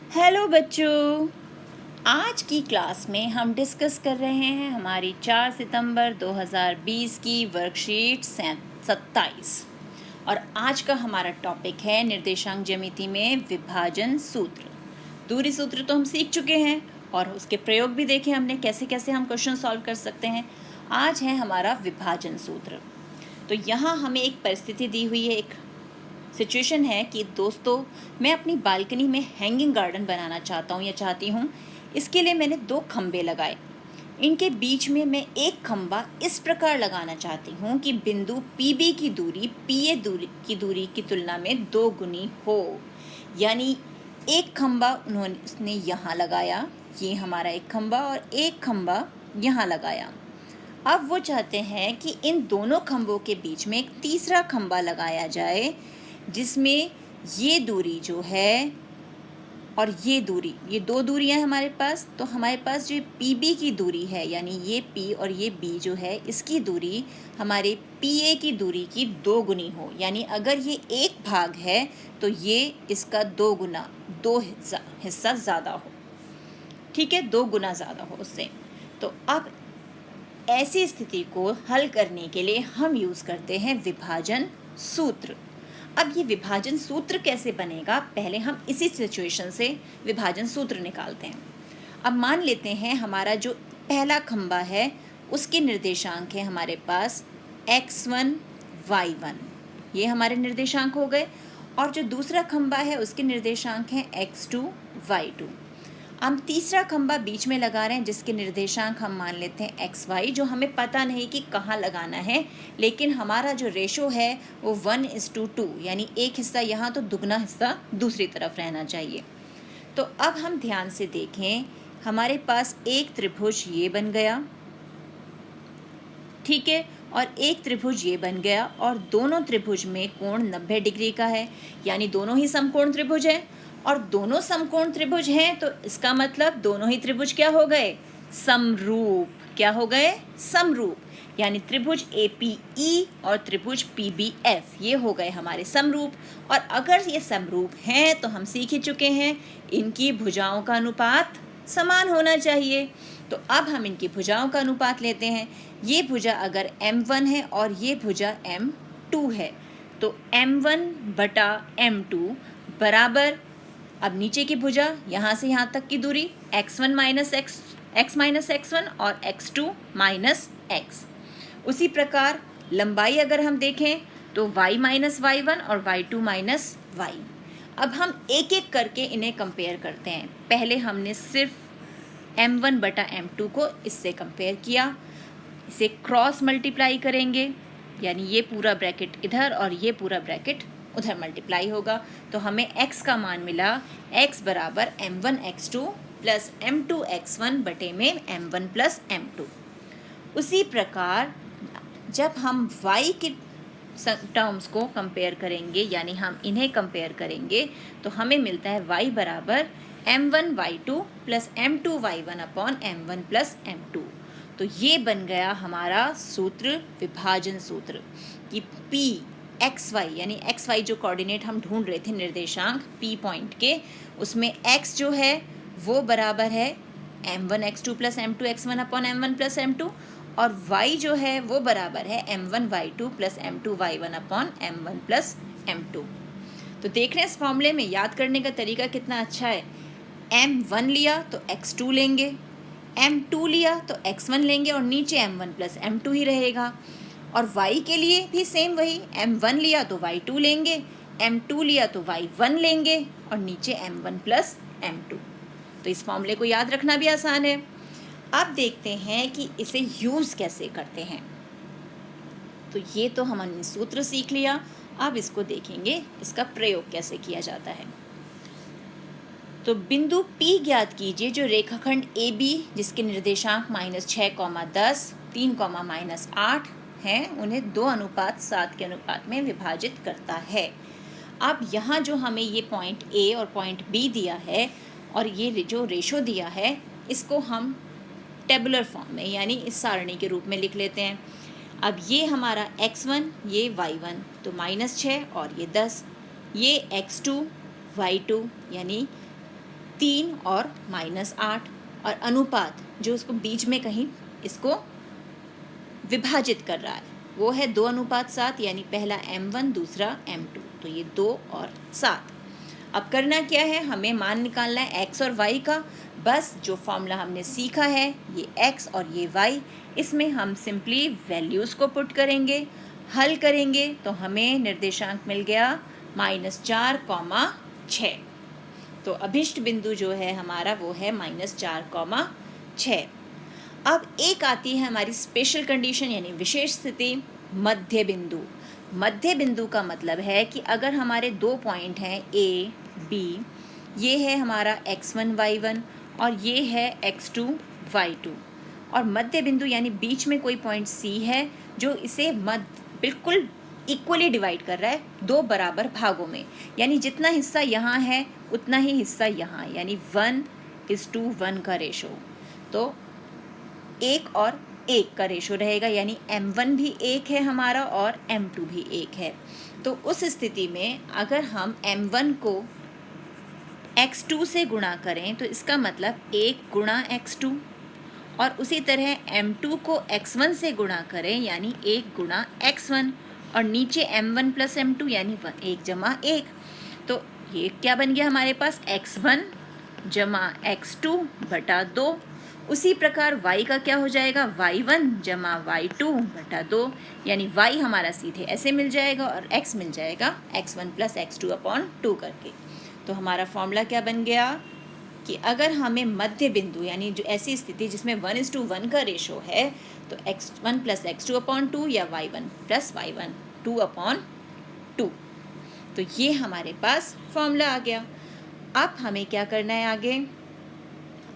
Hello बच्चों, आज की क्लास में हम डिस्कस कर रहे हैं हमारी 4 सितंबर 2020 की वर्कशीट 27 और आज का हमारा टॉपिक है निर्देशांक ज्यामिति में विभाजन सूत्र। दूरी सूत्र तो हम सीख चुके हैं और उसके प्रयोग भी देखे हमने, कैसे कैसे हम क्वेश्चन सॉल्व कर सकते हैं। आज है हमारा विभाजन सूत्र। तो यहाँ हमें एक परिस्थिति दी हुई है, एक सिचुएशन है कि दोस्तों मैं अपनी बालकनी में हैंगिंग गार्डन बनाना चाहता हूँ या चाहती हूँ। इसके लिए मैंने 2 खंबे लगाए। इनके बीच में मैं एक खंबा इस प्रकार लगाना चाहती हूँ कि बिंदु PB की दूरी PA की दूरी की तुलना में 2 गुनी हो। यानी एक खंबा उसने यहाँ लगाया, ये हमारा एक खंबा, और एक खंबा यहाँ लगाया। अब वो चाहते हैं कि इन दोनों खंभों के बीच में एक तीसरा खंबा लगाया जाए जिसमें ये दूरी जो है और ये दूरी, ये 2 दूरियां हमारे पास। तो हमारे पास जो PB की दूरी है, यानी ये P और ये B जो है, इसकी दूरी हमारे PA की दूरी की 2 गुनी हो। यानी अगर ये एक भाग है तो ये इसका 2 गुना, 2 हिस्सा ज़्यादा हो। ठीक है, 2 गुना ज़्यादा हो उससे। तो अब ऐसी स्थिति को हल करने के लिए हम यूज़ करते हैं विभाजन सूत्र। अब ये विभाजन सूत्र कैसे बनेगा, पहले हम इसी सिचुएशन से विभाजन सूत्र निकालते हैं। अब मान लेते हैं हमारा जो पहला खंबा है उसके निर्देशांक है हमारे पास x1 y1, ये हमारे निर्देशांक हो गए। और जो दूसरा खंबा है उसके निर्देशांक हैं x2 y2। हम तीसरा खंबा बीच में लगा रहे हैं जिसके निर्देशांक हम मान लेते हैं XY, जो हमें पता नहीं कि कहाँ लगाना है, लेकिन हमारा जो रेशो है वो 1:2, यानी एक हिस्सा यहाँ तो दुगना हिस्सा दूसरी तरफ रहना चाहिए। तो अब हम ध्यान से देखें, हमारे पास एक त्रिभुज ये बन गया, ठीक है, और एक त्रिभुज ये बन गया, और दोनों त्रिभुज में कोण 90 डिग्री का है, यानी दोनों ही समकोण त्रिभुज है। और दोनों समकोण त्रिभुज हैं तो इसका मतलब दोनों ही त्रिभुज क्या हो गए, समरूप। क्या हो गए, समरूप। यानी त्रिभुज APE और त्रिभुज PBF ये हो गए हमारे समरूप। और अगर ये समरूप हैं तो हम सीख ही चुके हैं इनकी भुजाओं का अनुपात समान होना चाहिए। तो अब हम इनकी भुजाओं का अनुपात लेते हैं। ये भुजा अगर M1 है और ये भुजा M2 है तो M1/M2 बराबर, अब नीचे की भुजा यहाँ से यहाँ तक की दूरी x1 माइनस x1 और x2 माइनस x। उसी प्रकार लंबाई अगर हम देखें तो y माइनस y1 और y2 माइनस y। अब हम एक एक करके इन्हें कंपेयर करते हैं। पहले हमने सिर्फ M1/M2 को इससे कंपेयर किया, इसे क्रॉस मल्टीप्लाई करेंगे, यानी ये पूरा ब्रैकेट इधर और ये पूरा ब्रैकेट उधर मल्टीप्लाई होगा। तो हमें x का मान मिला, x बराबर M1x2 प्लस M2x1 बटे में M1 प्लस M2। उसी प्रकार जब हम y के टर्म्स को कंपेयर करेंगे, यानी हम इन्हें कंपेयर करेंगे, तो हमें मिलता है y बराबर M1y2 plus M2y1 upon M1 plus M2। तो ये बन गया हमारा सूत्र, विभाजन सूत्र, कि PXY, यानी XY जो कोऑर्डिनेट हम ढूंढ रहे थे निर्देशांक P पॉइंट के, उसमें x जो है वो बराबर है M1x2 plus M2x1 upon M1 plus M2, और y जो है वो बराबर है M1y2 plus M2y1 upon M1 plus M2। तो देख रहे हैं इस फॉर्मूले में याद करने का तरीका कितना अच्छा है। M1 लिया तो x2 लेंगे, M2 लिया तो x1 लेंगे, और नीचे M1 प्लस M2 ही रहेगा। और y के लिए भी सेम वही, M1 लिया तो y2 लेंगे, M2 लिया तो y1 लेंगे, और नीचे M1 प्लस M2। तो इस फॉर्मूले को याद रखना भी आसान है। अब देखते हैं कि इसे यूज़ कैसे करते हैं। तो ये तो हमने सूत्र सीख लिया, अब इसको देखेंगे इसका प्रयोग कैसे किया जाता है। तो बिंदु P ज्ञात कीजिए जो रेखाखंड AB जिसके निर्देशांक -6, 10, 3, -8 हैं, उन्हें 2:7 के अनुपात में विभाजित करता है। अब यहाँ जो हमें ये पॉइंट A और पॉइंट B दिया है और ये जो रेशो दिया है, इसको हम टेबुलर फॉर्म में, यानी इस सारणी के रूप में लिख लेते हैं। अब ये हमारा x1, ये y1, तो -6 और ये 10, ये x2 y2, यानी 3 और -8, और अनुपात जो उसको बीच में कहीं इसको विभाजित कर रहा है वो है 2:7, यानी पहला m1 दूसरा m2, तो ये 2 और 7। अब करना क्या है, हमें मान निकालना है x और y का। बस जो फॉर्मूला हमने सीखा है ये x और ये y, इसमें हम सिंपली वैल्यूज़ को पुट करेंगे, हल करेंगे तो हमें निर्देशांक मिल गया -4,6। तो अभिष्ट बिंदु जो है हमारा वो है -4,6। अब एक आती है हमारी स्पेशल कंडीशन यानी विशेष स्थिति, मध्य बिंदु। मध्य बिंदु का मतलब है कि अगर हमारे 2 पॉइंट हैं A, B, ये है हमारा x1, y1 और ये है x2, y2, और मध्य बिंदु यानी बीच में कोई पॉइंट C है जो इसे बिल्कुल इक्वली डिवाइड कर रहा है 2 बराबर भागों में, यानी जितना हिस्सा यहाँ है उतना ही हिस्सा यहाँ, यानी 1:1 का रेशो। तो 1 और 1 का रेशो रहेगा, यानी m1 भी 1 है हमारा और m2 भी 1 है। तो उस स्थिति में अगर हम m1 को x2 से गुणा करें तो इसका मतलब 1 गुणा x2, और उसी तरह m2 को x1 से गुणा करें यानी 1 गुणा x1, और नीचे m1 प्लस m2 यानी 1 जमा 1। तो ये क्या बन गया हमारे पास, x1 जमा x2 बटा 2। उसी प्रकार y का क्या हो जाएगा, y1 जमा y2 बटा 2, यानी y हमारा सीधे ऐसे मिल जाएगा और x मिल जाएगा x1 प्लस x2 अपॉन 2 करके। तो हमारा फॉर्मूला क्या बन गया कि अगर हमें मध्य बिंदु यानी जो ऐसी स्थिति जिसमें 1:1 का रेशो है तो x1 प्लस x2 अपॉन 2 या y1 प्लस y1 2/2। तो ये हमारे पास फॉर्मूला आ गया। अब हमें क्या करना है आगे,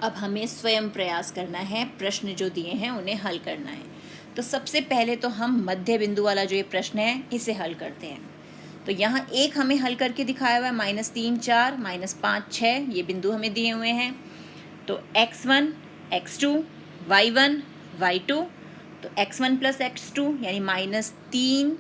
अब हमें स्वयं प्रयास करना है, प्रश्न जो दिए हैं उन्हें हल करना है। तो सबसे पहले तो हम मध्य बिंदु वाला जो ये प्रश्न है इसे हल करते हैं। तो यहाँ एक हमें हल करके दिखाया हुआ है, -3, 4, -5, 6 ये बिंदु हमें दिए हुए हैं। तो x1, x2, y1, y2, तो x1 प्लस x2 यानी -3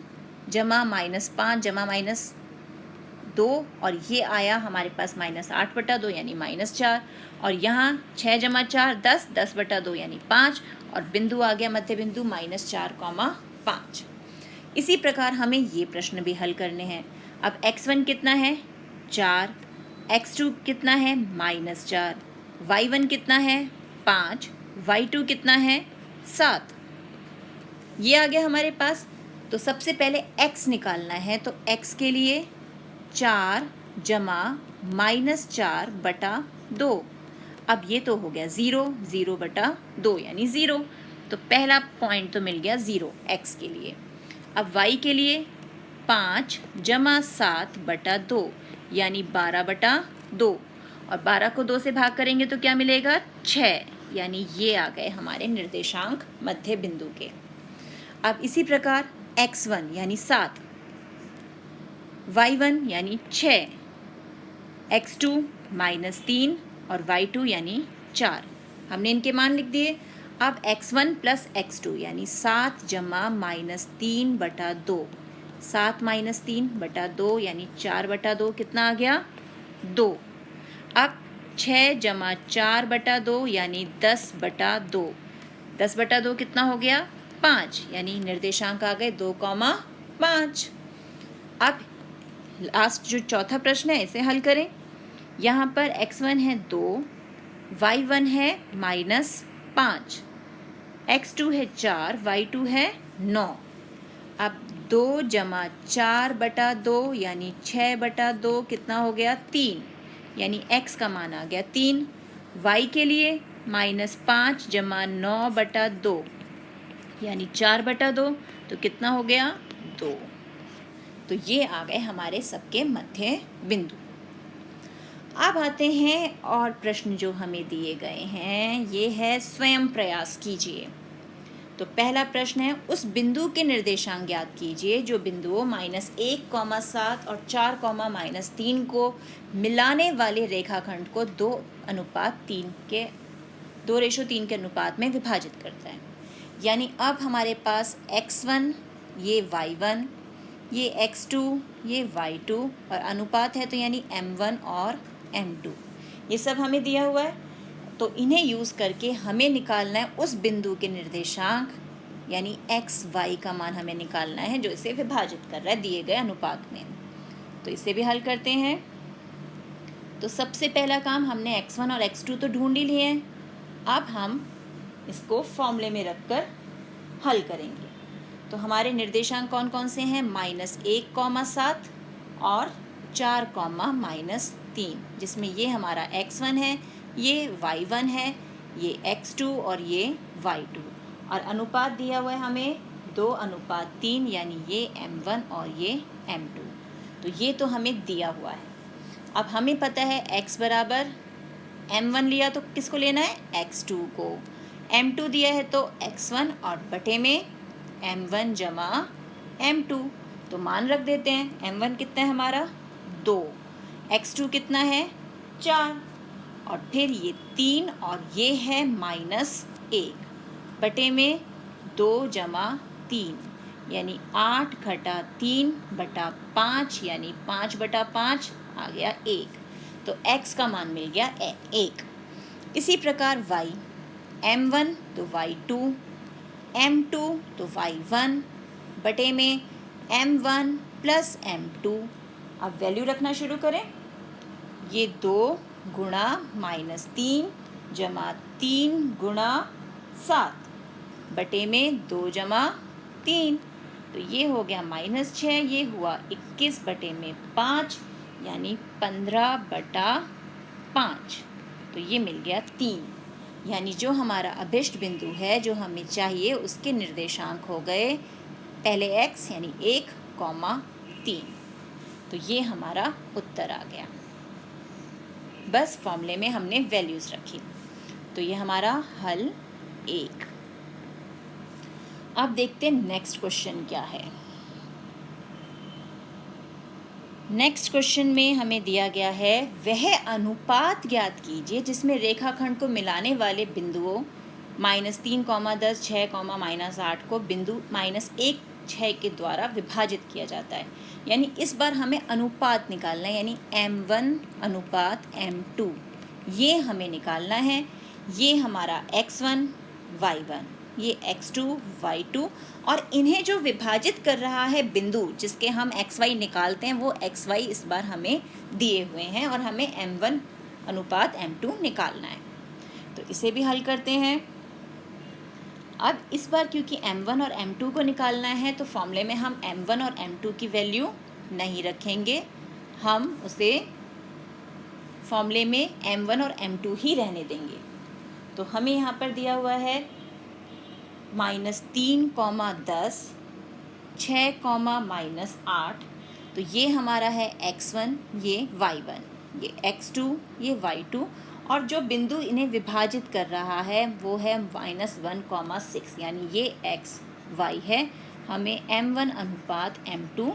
जमा -5 जमा -2, और ये आया हमारे पास -8/2 यानी -4, और यहाँ 6 जमा 4 10, 10/2 यानी 5, और बिंदु आ गया मध्य बिंदु -4,5। इसी प्रकार हमें ये प्रश्न भी हल करने हैं। अब x1 कितना है 4, x2 कितना है -4, y1 कितना है 5, y2 कितना है 7। ये आ गया हमारे पास। तो सबसे पहले x निकालना है, तो x के लिए 4 जमा -4/2। अब ये तो हो गया 0, 0/2 यानी 0। तो पहला पॉइंट तो मिल गया 0 x के लिए। अब y के लिए 5 जमा 7/2 यानी 12/2, और 12 को 2 से भाग करेंगे तो क्या मिलेगा 6, यानी ये आ गए हमारे निर्देशांक मध्य बिंदु के। अब इसी प्रकार x1 यानी 7, y1 यानी 6, x2 -3 और y2 यानी 4, हमने इनके मान लिख दिए। अब x1 प्लस x2 यानी 7 जमा -3/2, 7 -3/2 यानी 4/2 कितना आ गया 2। अब 6 जमा 4/2 यानी 10/2, 10/2 कितना हो गया 5, यानी निर्देशांक आ गए 2,5। अब लास्ट जो चौथा प्रश्न है इसे हल करें। यहाँ पर x1 है 2, y1 है -5, x2 है 4, y2 है 9। अब 2 जमा 4/2 यानी 6/2 कितना हो गया 3, यानी x का मान आ गया 3। y के लिए -5 जमा 9/2 यानी 4/2, तो कितना हो गया 2। तो ये आ गए हमारे सबके मध्य बिंदु। अब आते हैं और प्रश्न जो हमें दिए गए हैं, ये है स्वयं प्रयास कीजिए। तो पहला प्रश्न है, उस बिंदु के निर्देशांक ज्ञात कीजिए जो बिंदुओं -1,7 और 4,-3 को मिलाने वाले रेखाखंड को 2:3 के अनुपात में विभाजित करता है। यानी अब हमारे पास x1 ये y1 ये x2 ये y2 और अनुपात है तो यानी m1 और m2। ये सब हमें दिया हुआ है, तो इन्हें यूज़ करके हमें निकालना है उस बिंदु के निर्देशांक यानी एक्स वाई का मान हमें निकालना है जो इसे विभाजित कर रहा है दिए गए अनुपात में। तो इसे भी हल करते हैं। तो सबसे पहला काम हमने x1 और x2 तो ढूंढ ही लिए हैं, अब हम इसको फॉर्मूले में रखकर हल करेंगे। तो हमारे निर्देशांक कौन कौन से हैं? -1, 7 और 4, -3, जिसमें ये हमारा x1 है, ये y1 है, ये x2 और ये y2, और अनुपात दिया हुआ है हमें 2:3, यानी ये m1 और ये m2। तो ये तो हमें दिया हुआ है। अब हमें पता है x बराबर m1 लिया तो किसको लेना है? x2 को। m2 दिया है तो x1 और बटे में m1 जमा m2, तो मान रख देते हैं। m1 कितना है हमारा? 2, x2 कितना है? 4, और फिर ये 3 और ये है -1 बटे में 2 जमा 3, यानी 8 घटा 3 बटा 5, यानी 5/5 आ गया 1। तो x का मान मिल गया 1। इसी प्रकार y, m1 तो y2, m2 तो y1 बटे में m1 प्लस m2। अब वैल्यू रखना शुरू करें। ये 2 गुणा -3 जमा 3 गुणा 7 बटे में 2 जमा 3, तो ये हो गया -6, ये हुआ 21 बटे में 5, यानी 15/5, तो ये मिल गया 3। यानी जो हमारा अभिष्ट बिंदु है जो हमें चाहिए उसके निर्देशांक हो गए पहले x यानी 1, 3। तो ये हमारा उत्तर आ गया। बस फॉर्मूले में हमने वैल्यूज़ रखी। तो ये हमारा हल 1। अब देखते हैं नेक्स्ट क्वेश्चन क्या है। नेक्स्ट क्वेश्चन में हमें दिया गया है वह अनुपात ज्ञात कीजिए जिसमें रेखाखंड को मिलाने वाले बिंदुओं -3, 10, 6, -8 को बिंदु -1, 6 के द्वारा विभाजित किया जाता है। यानी इस बार हमें अनुपात निकालना है, यानी m1 अनुपात m2, ये हमें निकालना है। ये हमारा x1, y1, ये x2, y2, और इन्हें जो विभाजित कर रहा है बिंदु जिसके हम xy निकालते हैं वो xy इस बार हमें दिए हुए हैं और हमें m1 अनुपात m2 निकालना है। तो इसे भी हल करते हैं। अब इस बार क्योंकि m1 और m2 को निकालना है तो फॉर्मूले में हम m1 और m2 की वैल्यू नहीं रखेंगे, हम उसे फॉर्मूले में m1 और m2 ही रहने देंगे। तो हमें यहाँ पर दिया हुआ है -3, 10, 6, -8, तो ये हमारा है x1, ये y1, ये x2, ये y2, और जो बिंदु इन्हें विभाजित कर रहा है वो है -1, 6, यानी ये x y है। हमें m1 अनुपात m2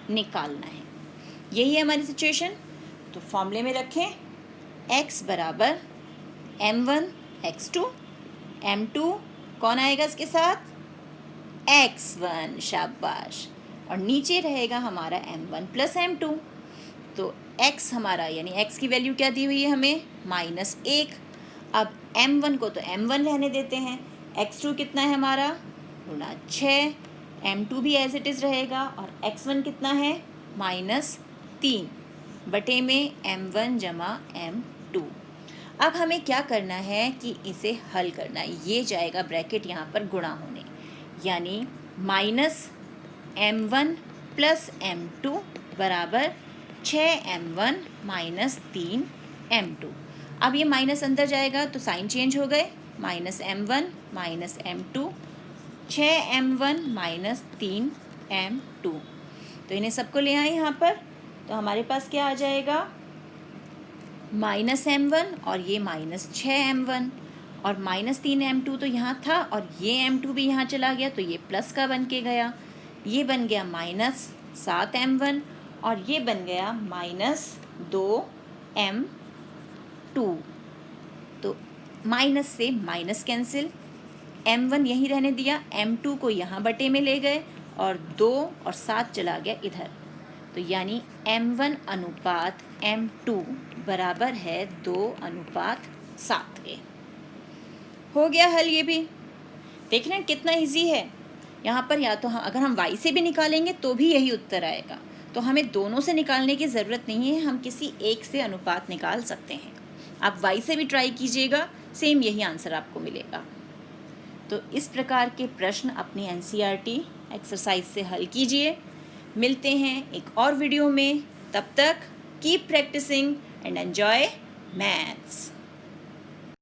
निकालना है। यही है हमारी सिचुएशन। तो फॉर्मूले में रखें x बराबर m1 x2, m2 कौन आएगा इसके साथ? x1, शाबाश, और नीचे रहेगा हमारा m1 प्लस m2। तो x हमारा यानी x की वैल्यू क्या दी हुई है हमें? -1। अब m1 को तो m1 रहने देते हैं, x2 कितना है हमारा? गुणा 6, m2 भी एज इट इज़ रहेगा, और x1 कितना है? -3 बटे में m1 जमा m2। अब हमें क्या करना है कि इसे हल करना है। ये जाएगा ब्रैकेट यहाँ पर गुणा होने, यानी -m1 प्लस m2 बराबर 6m1 -3m2। अब ये माइनस अंदर जाएगा तो साइन चेंज हो गए, -m1 -m2, 6m1 -3m2। तो इन्हें सबको ले आए यहाँ पर, तो हमारे पास क्या आ जाएगा? -m1 और ये -6m1, और -3m2 तो यहाँ था और ये m2 भी यहाँ चला गया तो ये प्लस का बन के गया। ये बन गया -7m1 और ये बन गया -2m2। तो माइनस से माइनस कैंसिल, m1 यहीं रहने दिया, m2 को यहाँ बटे में ले गए और 2 और 7 चला गया इधर, तो तो यानी m1 अनुपात m2 बराबर है 2:7 के। हो गया हल ये भी। देखना कितना इजी है। यहाँ पर या तो हम अगर हम y से भी निकालेंगे तो भी यही उत्तर आएगा, तो हमें दोनों से निकालने की ज़रूरत नहीं है, हम किसी एक से अनुपात निकाल सकते हैं। आप y से भी ट्राई कीजिएगा, सेम यही आंसर आपको मिलेगा। तो इस प्रकार के प्रश्न अपनी NCERT एक्सरसाइज से हल कीजिए। मिलते हैं एक और वीडियो में, तब तक keep practising and enjoy maths.